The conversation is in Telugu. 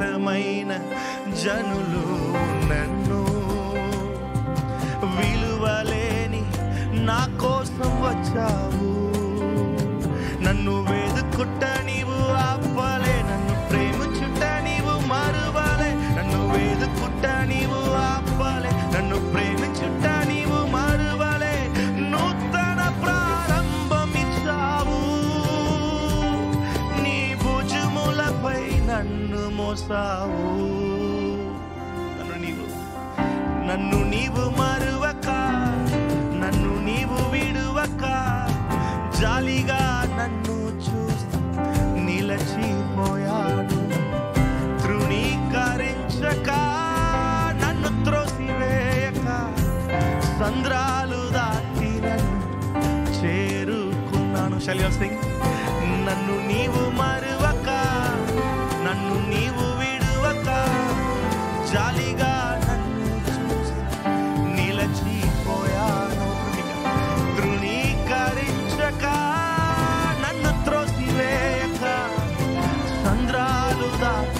వ్యర్థమైన జనులు నన్ను విలువలేని నా కోసం వచ్చావు. నన్ను వెదుకుట్ట నీవు ఆపలే, నన్ను ప్రేమించుట నీవు మరువలే. నన్ను వెదుకుట్ట నీవు ఆపలే, నన్ను ప్రేమించుట నీవు మరువలే. నూతన ప్రారంభం ఇచ్చావు, నీ భుజములపై నన్ను మోసావు. నన్ను నీవు మరువక, నన్ను నీవు విడువక, జాలిగా నన్ను చూస్తూ నిలచిపోయాను. తృణీకరించక, నన్ను త్రోసివేయక, సంద్రాలు దాటి నన్ను చేరుకున్నాను. శల్యసింగ్, నన్ను నీవు మరువక, నన్ను నీవు విడువక, జాలిగా నిలచిపోయాను. తృణీకరించక, నన్ను త్రోసివేయక, సంద్రాలు దాటి